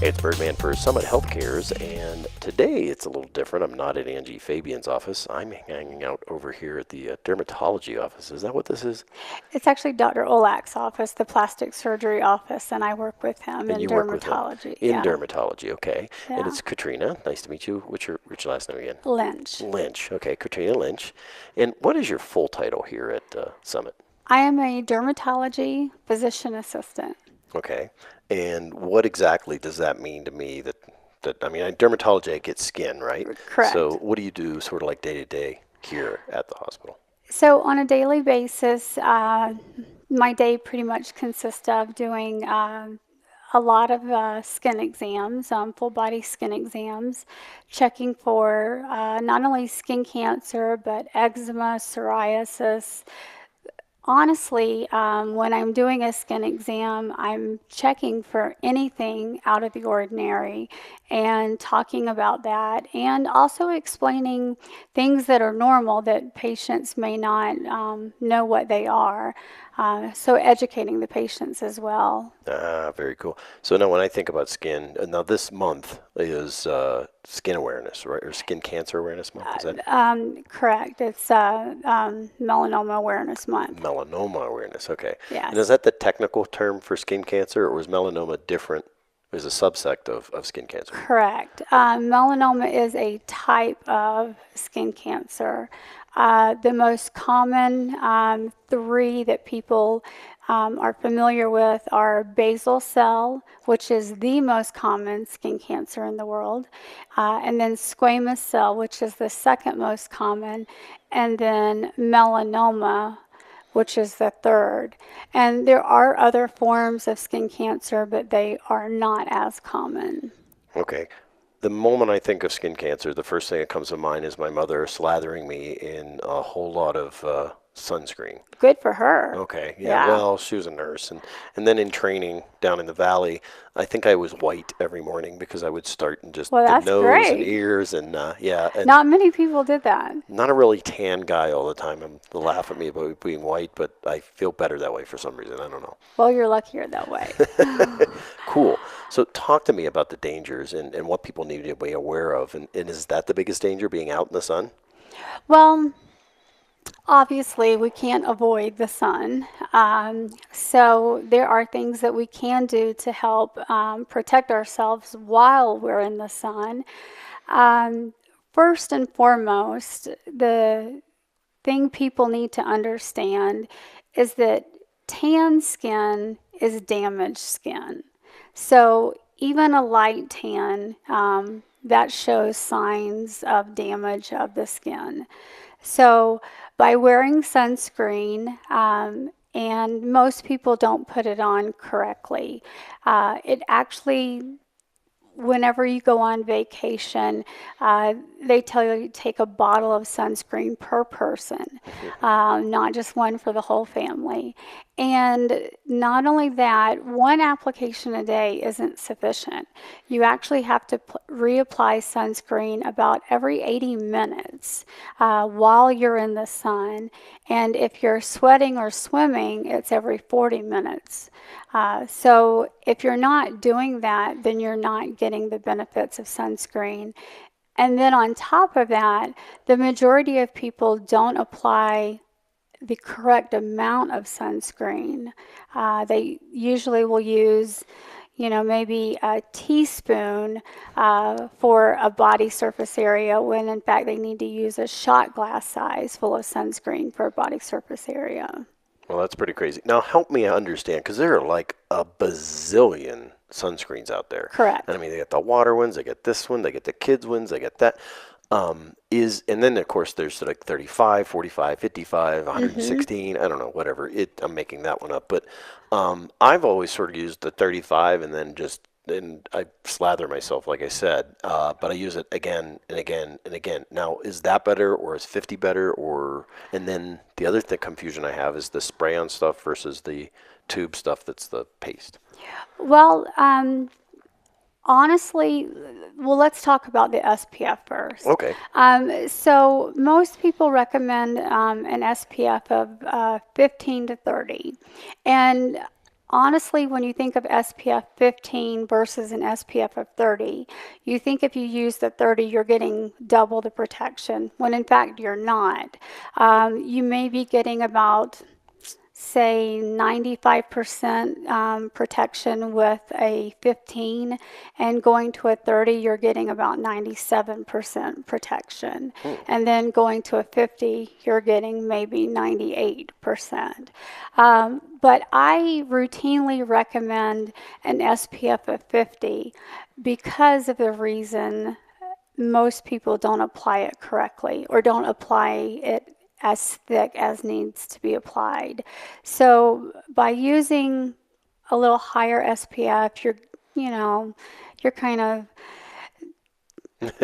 It's Birdman for Summit Healthcare's, and today it's a little different. I'm not at Angie Fabian's office. I'm hanging out over here at the dermatology office. Is that what this is? It's actually Dr. Olak's office, the plastic surgery office, and I work with him And in you work with him dermatology. in Yeah. dermatology, okay. And Yeah. it's Katrina. Nice to meet you. What's your last name again? Lynch. Lynch. Okay, Katrina Lynch. And what is your full title here at Summit? I am a dermatology physician assistant. Okay. And what exactly does that mean to me I mean, in dermatology, I get skin, right? Correct. So what do you do sort of like day to day here at the hospital? So on a daily basis, my day pretty much consists of doing a lot of skin exams, full body skin exams, checking for not only skin cancer, but eczema, psoriasis. Honestly, when I'm doing a skin exam, I'm checking for anything out of the ordinary and talking about that, and also explaining things that are normal that patients may not know what they are. So educating the patients as well. Ah, very cool. So now when I think about skin, now this month is skin awareness, right? Or skin cancer awareness month, is that? Correct. It's Melanoma Awareness Month. Melanoma awareness, okay. And is Yes. that the technical term for skin cancer, or is melanoma different, is a subsect of skin cancer? Correct. Melanoma is a type of skin cancer. The most common three that people are familiar with are basal cell, which is the most common skin cancer in the world, and then squamous cell, which is the second most common, and then melanoma, which is the third. And there are other forms of skin cancer, but they are not as common. Okay. The moment I think of skin cancer, the first thing that comes to mind is my mother slathering me in a whole lot of sunscreen. Good for her. Okay, yeah, Yeah. well, she was a nurse, and then in training down in the valley, I think I was white every morning because I would start in just Well, the that's nose and great. ears, and yeah, and Not many people did that. not a really tan guy all the time. They laugh at me about being white, but I feel better that way for some reason. I don't know. Well, you're luckier that way. Cool. So talk to me about the dangers and what people need to be aware of, and is that the biggest danger, being out in the sun? Well, obviously, we can't avoid the sun. So there are things that we can do to help protect ourselves while we're in the sun. Um, First and foremost, the thing people need to understand is that tan skin is damaged skin. So even a light tan, that shows signs of damage of the skin. So by wearing sunscreen, and most people don't put it on correctly, it actually, whenever you go on vacation, they tell you to take a bottle of sunscreen per person, not just one for the whole family. And not only that, one application a day isn't sufficient. You actually have to reapply sunscreen about every 80 minutes while you're in the sun. And if you're sweating or swimming, it's every 40 minutes. So if you're not doing that, then you're not getting the benefits of sunscreen. And then on top of that, the majority of people don't apply the correct amount of sunscreen. They usually will use, maybe a teaspoon for a body surface area, when in fact they need to use a shot glass size full of sunscreen for a body surface area. Well, that's pretty crazy. Now, help me understand, because there are like a bazillion sunscreens out there. And Correct. I mean, they get the water ones, they get this one, they get the kids ones, they get that. And then of course there's like 35, 45, 55, Mm-hmm. 116, I don't know, whatever. I'm making that one up, but I've always sort of used the 35 and then I slather myself, like I said, but I use it again and again and again. Now, is that better, or is 50 better, and then the other confusion I have is the spray on stuff versus the tube stuff that's the paste. Well, honestly, well, let's talk about the SPF first. Okay. So most people recommend an SPF of 15 to 30. And honestly, when you think of SPF 15 versus an SPF of 30, you think if you use the 30, you're getting double the protection, when in fact you're not. You may be getting about, say, 95% protection with a 15, and going to a 30, you're getting about 97% protection. And then going to a 50, you're getting maybe 98%. But I routinely recommend an SPF of 50 because of the reason most people don't apply it correctly or don't apply it as thick as needs to be applied. So by using a little higher SPF, you know, you're kind of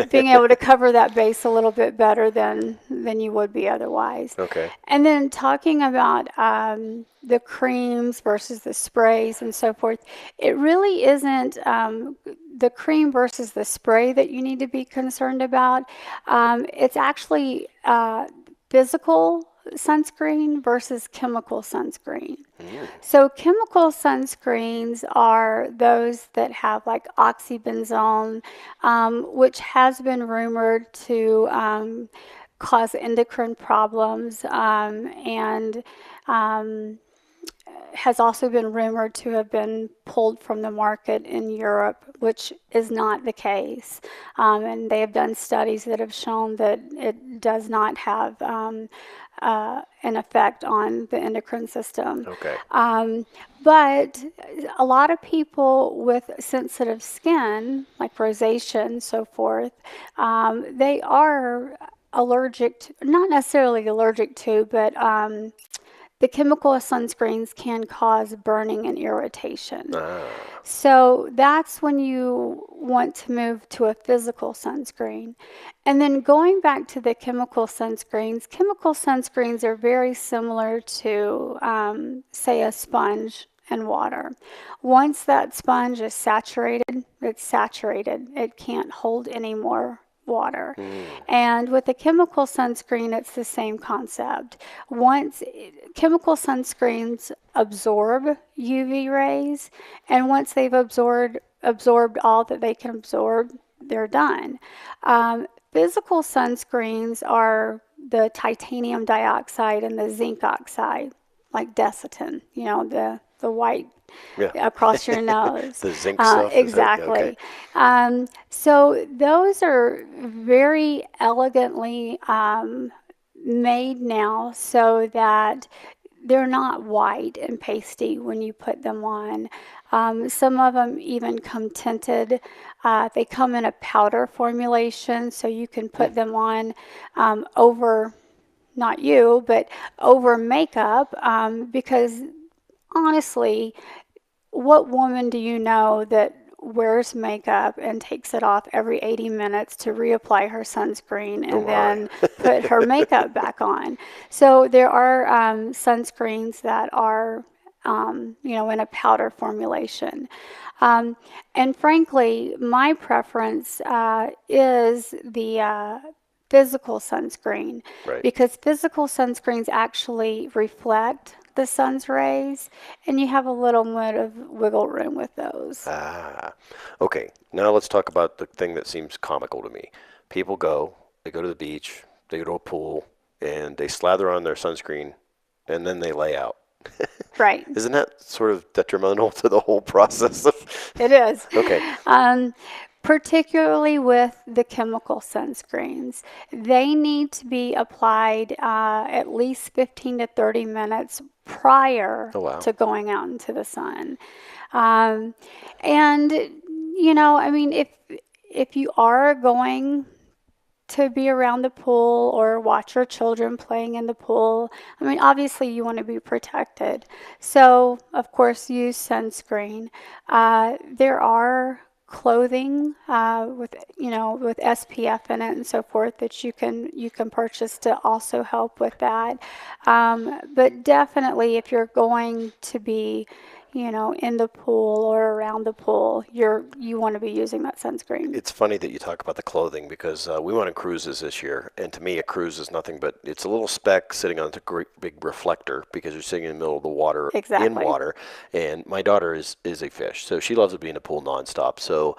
being able to cover that base a little bit better than you would be otherwise. Okay. And then talking about the creams versus the sprays and so forth, it really isn't the cream versus the spray that you need to be concerned about. It's actually physical sunscreen versus chemical sunscreen. So chemical sunscreens are those that have like oxybenzone, which has been rumored to cause endocrine problems, and has also been rumored to have been pulled from the market in Europe, which is not the case. And they have done studies that have shown that it does not have an effect on the endocrine system. Okay. But a lot of people with sensitive skin, like rosacea and so forth, they are allergic to, not necessarily allergic to, but the chemical sunscreens can cause burning and irritation. So that's when you want to move to a physical sunscreen. And then going back to the chemical sunscreens are very similar to, say, a sponge and water. Once that sponge is saturated, it's saturated. It can't hold any more water. And with a chemical sunscreen, it's the same concept. Once chemical sunscreens absorb UV rays, and once they've absorbed all that they can absorb, they're done. Physical sunscreens are the titanium dioxide and the zinc oxide, like Desitin, the white across your nose. The zinc stuff? Exactly. Okay. So those are very elegantly made now so that they're not white and pasty when you put them on. Some of them even come tinted. They come in a powder formulation, so you can put them on over, not you, but over makeup, because honestly, what woman do you know that wears makeup and takes it off every 80 minutes to reapply her sunscreen and then put her makeup back on? So there are sunscreens that are, in a powder formulation. And frankly, my preference is the physical sunscreen, Right. because physical sunscreens actually reflect the sun's rays, and you have a little bit of wiggle room with those. Okay. Now let's talk about the thing that seems comical to me. People they go to the beach, they go to a pool, and they slather on their sunscreen, and then they lay out. Right. Isn't that sort of detrimental to the whole process of? It is. Okay. Particularly with the chemical sunscreens. They need to be applied at least 15 to 30 minutes prior Oh, wow. to going out into the sun. And, I mean, if you are going to be around the pool or watch your children playing in the pool, I mean, obviously you want to be protected. So, of course, use sunscreen. There are clothing with SPF in it and so forth that you can purchase to also help with that. But definitely, if you're going to be in the pool or around the pool, you want to be using that sunscreen. It's funny that you talk about the clothing because we went on cruises this year, and to me, a cruise is nothing but it's a little speck sitting on a great big reflector because you're sitting in the middle of the water, in Exactly. water. And my daughter is a fish, so she loves to be in the pool nonstop. So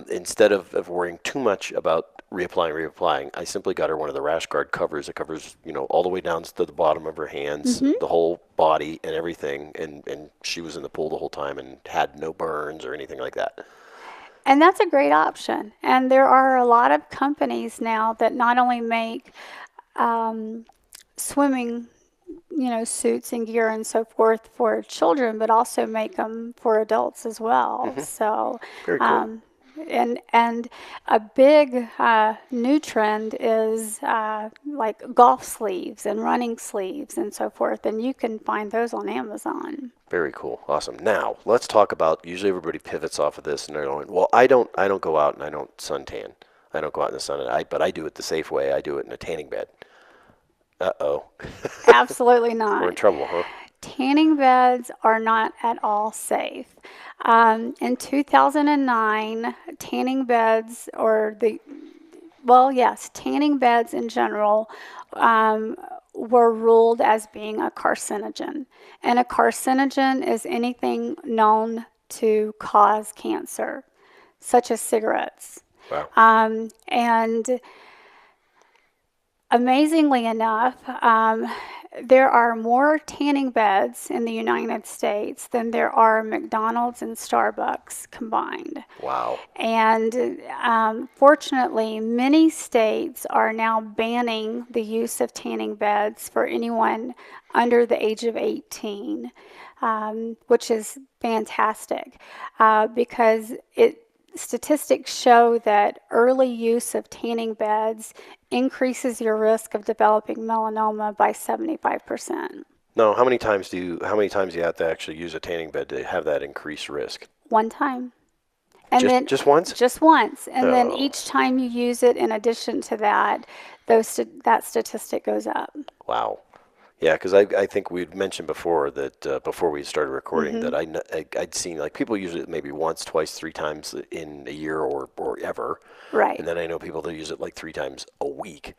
instead of worrying too much about reapplying, I simply got her one of the rash guard covers that covers, all the way down to the bottom of her hands, Hmm. the whole body and everything. And she was in the pool the whole time and had no burns or anything like that. And that's a great option. And there are a lot of companies now that not only make um, swimming, suits and gear and so forth for children, but also make them for adults as well. Hmm. So, Very cool. um, and a big new trend is like golf sleeves and running sleeves and so forth, and you can find those on Amazon. Very cool. Awesome. Now, let's talk about usually everybody pivots off of this and they're going, "Well, I don't go out and I don't suntan. I don't go out in the sun and but I do it the safe way. I do it in a tanning bed." Uh-oh. Absolutely We're in not. trouble, huh? Tanning beds are not at all safe. In 2009, tanning beds, well, yes, tanning beds in general um, were ruled as being a carcinogen. And a carcinogen is anything known to cause cancer, such as cigarettes. Wow. And amazingly enough, there are more tanning beds in the United States than there are McDonald's and Starbucks combined. Wow. And fortunately, many states are now banning the use of tanning beds for anyone under the age of 18, which is fantastic because statistics show that early use of tanning beds increases your risk of developing melanoma by 75%. No, how many times do you have to actually use a tanning bed to have that increased risk? One time. And Just then just once? just once. And then Oh, each time you use it, in addition to that, that statistic goes up. wow. Yeah, because I think we'd mentioned before that before we started recording Hmm. that I'd seen like people use it maybe once, twice, three times in a year or ever, Right. and then I know people that use it like three times a week.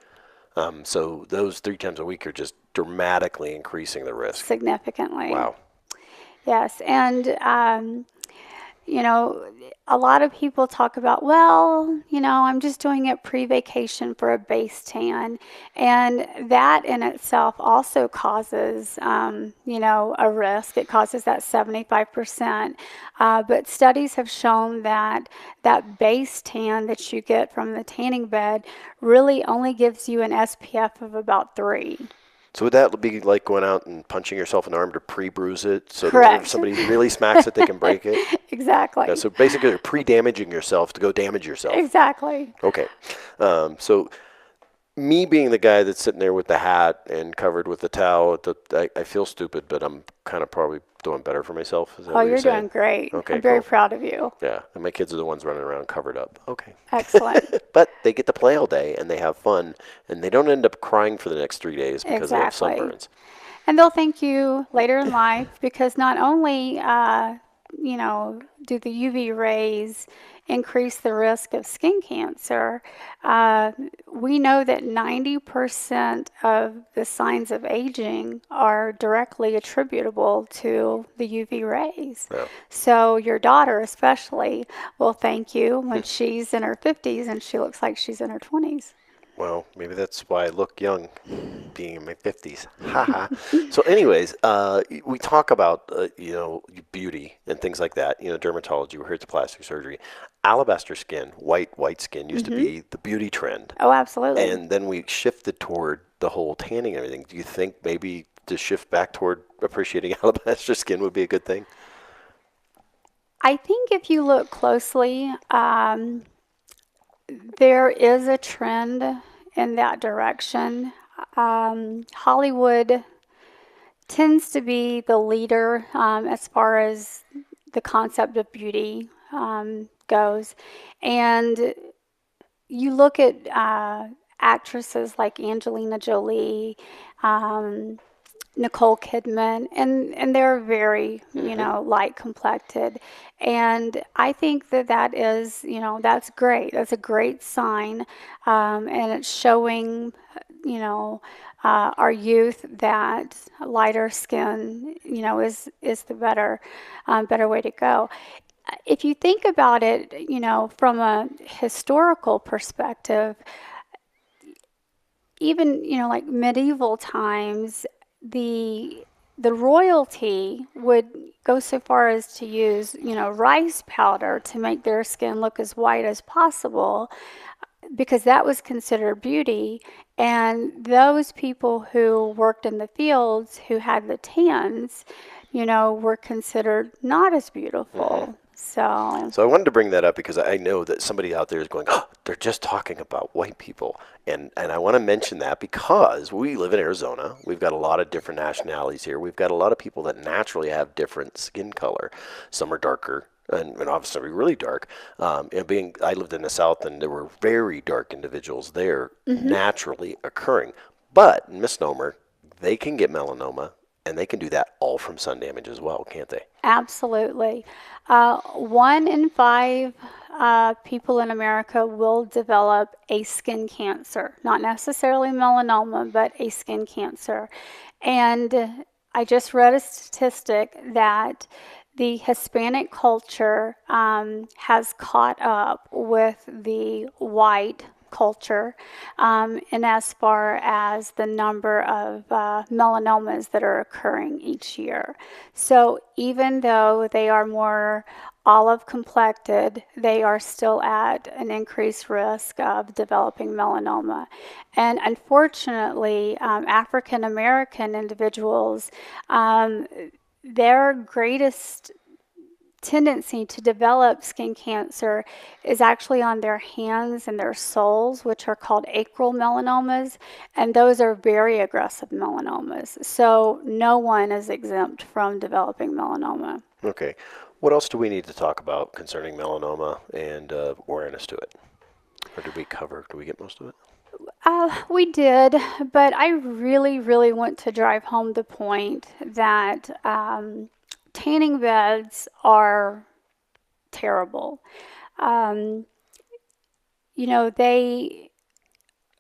So those three times a week are just dramatically increasing the risk. Significantly. Wow. Yes. And you know, a lot of people talk about, well, I'm just doing it pre-vacation for a base tan. And that in itself also causes, a risk. It causes that 75%. But studies have shown that that base tan that you get from the tanning bed really only gives you an SPF of about 3. So would that be like going out and punching yourself in the arm to pre-bruise it so that if Correct. somebody really smacks it, they can break it? Yeah, Exactly. so basically you're pre-damaging yourself to go damage yourself. Exactly. Okay. So me being the guy that's sitting there with the hat and covered with the towel, I feel stupid, but I'm kind of probably doing better for myself. Is that Oh, what you're you're saying? doing great. Okay, I'm very cool. proud of you. Yeah, and my kids are the ones running around covered up. Okay. Excellent. But they get to play all day and they have fun and they don't end up crying for the next 3 days because they have Exactly. sunburns. And they'll thank you later in life because not only, do the UV rays increase the risk of skin cancer, uh, we know that 90% of the signs of aging are directly attributable to the UV rays. Yeah. So your daughter especially will thank you when she's in her 50s and she looks like she's in her 20s. Well, maybe that's why I look young, being in my 50s. Haha. So, anyways, we talk about beauty and things like that. Dermatology. We're here to plastic surgery. Alabaster skin, white skin used to Hmm. be the beauty trend, Oh, absolutely. and then we shifted toward the whole tanning and everything. Do you think maybe to shift back toward appreciating alabaster skin would be a good thing? I think if you look closely, there is a trend in that direction. Hollywood tends to be the leader as far as the concept of beauty goes. And you look at actresses like Angelina Jolie, um, Nicole Kidman, and they're very, Hmm. light complected. And I think that that is, that's great. That's a great sign. And it's showing, our youth that lighter skin, is the better way to go. If you think about it, from a historical perspective, even like medieval times, the the royalty would go so far as to use rice powder to make their skin look as white as possible because that was considered beauty. And those people who worked in the fields who had the tans, were considered not as Hmm. beautiful. So So I wanted to bring that up because I know that somebody out there is going, oh, they're just talking about white people. And I want to mention that because we live in Arizona. We've got a lot of different nationalities here. We've got a lot of people that naturally have different skin color. Some are darker, and obviously really dark. I lived in the South, and there were very dark individuals there mhm. naturally occurring. But misnomer, they can get melanoma, and they can do that all from sun damage as well, can't they? Absolutely. 1 in 5 people in America will develop a skin cancer, not necessarily melanoma, but a skin cancer. And I just read a statistic that the Hispanic culture has caught up with the white culture, and as far as the number of melanomas that are occurring each year. So even though they are more olive complected, they are still at an increased risk of developing melanoma. And unfortunately, African American individuals, um, their greatest tendency to develop skin cancer is actually on their hands and their soles, which are called acral melanomas, and those are very aggressive melanomas. So no one is exempt from developing melanoma. Okay. What else do we need to talk about concerning melanoma and awareness to it? Or did we cover, did we get most of it? We did, but I really, really want to drive home the point that tanning beds are terrible. Um, they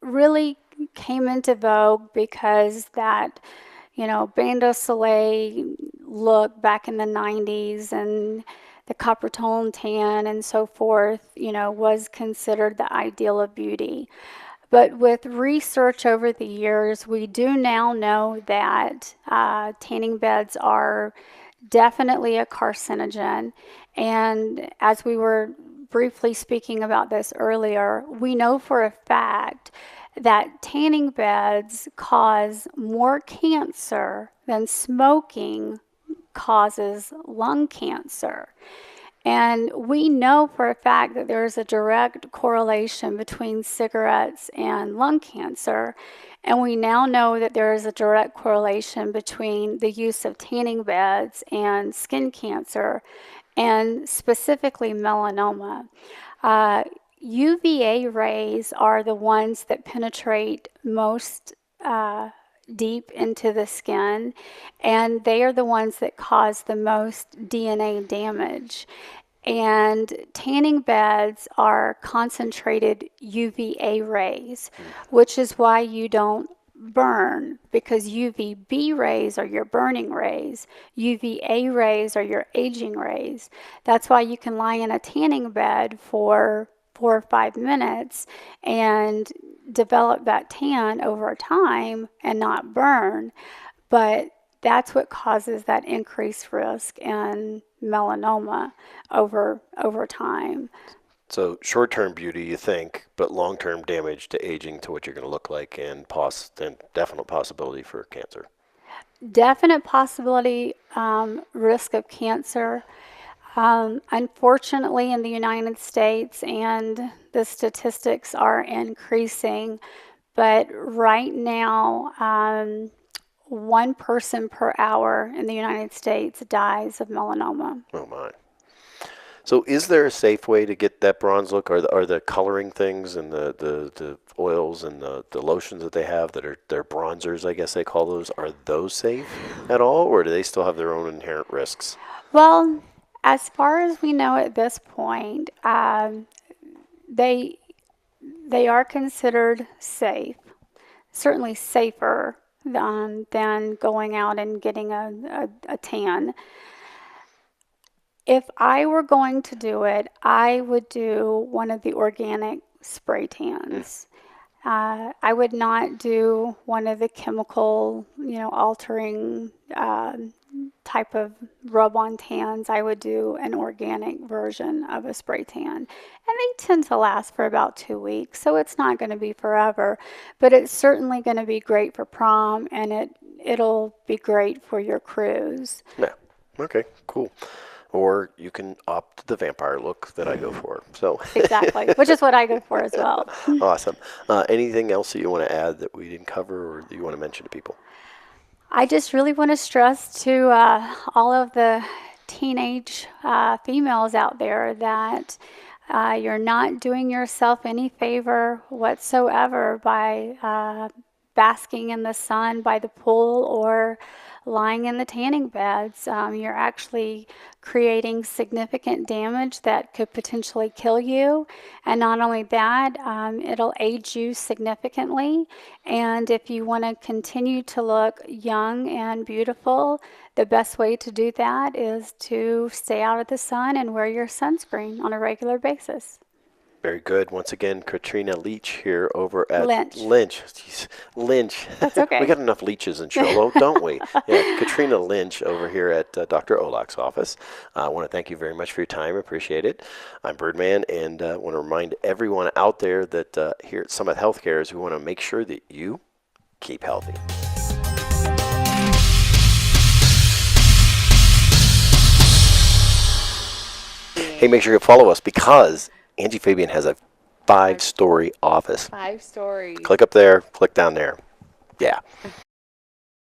really came into vogue because that, Bain de Soleil look back in the 90s and the copper tone tan and so forth, was considered the ideal of beauty. But with research over the years, we do now know that tanning beds are definitely a carcinogen. And as we were briefly speaking about this earlier, we know for a fact that tanning beds cause more cancer than smoking causes lung cancer. And we know for a fact that there is a direct correlation between cigarettes and lung cancer. And we now know that there is a direct correlation between the use of tanning beds and skin cancer, and specifically melanoma. Uh, UVA rays are the ones that penetrate most deep into the skin, and they are the ones that cause the most DNA damage. And tanning beds are concentrated UVA rays, Hmm. which is why you don't burn because UVB rays are your burning rays. UVA rays are your aging rays. That's why you can lie in a tanning bed for 4 or 5 minutes and develop that tan over time and not burn. But that's what causes that increased risk in melanoma over time. So short-term beauty, you think, but long-term damage to aging to what you're going to look like and definite possibility for cancer. Definite possibility risk of cancer. Unfortunately, in the United States, and the statistics are increasing, but right now, 1 person per hour in the United States dies of melanoma. Oh my. So is there a safe way to get that bronze look? Are the coloring things and the oils and the lotions that they have that are they're bronzers, I guess they call those, are those safe at all, or do they still have their own inherent risks? Well, as far as we know at this point, they they are considered safe, certainly safer than going out and getting a tan. If I were going to do it, I would do one of the organic spray Mm, tans. I would not do one of the chemical, altering type of rub-on tans. I would do an organic version of a spray tan. And they tend to last for about 2 weeks, so it's not going to be forever, but it's certainly going to be great for prom, and it'll be great for your cruise. yeah. Okay, cool. Or you can opt the vampire look that I go for. So Exactly, which is what I go for as well. awesome. Anything else that you want to add that we didn't cover or that you want to mention to people? I just really want to stress to all of the teenage females out there that you're not doing yourself any favor whatsoever by basking in the sun by the pool or lying in the tanning beds. You're actually creating significant damage that could potentially kill you. And not only that, it'll age you significantly. And if you want to continue to look young and beautiful, the best way to do that is to stay out of the sun and wear your sunscreen on a regular basis. Very good. Once again, Katrina Leach here over at Lynch. Lynch. Jeez, Lynch. That's We okay. got enough leeches in Sholo, don't we? Yeah, Katrina Lynch over here at Dr. Olak's office. I want to thank you very much for your time. Appreciate it. I'm Birdman, and want to remind everyone out there that here at Summit Healthcare is we want to make sure that you keep healthy. Hey, make sure you follow us because Angie Fabian has a Five, five-story office. 5 stories. Click up there, click down there. Yeah.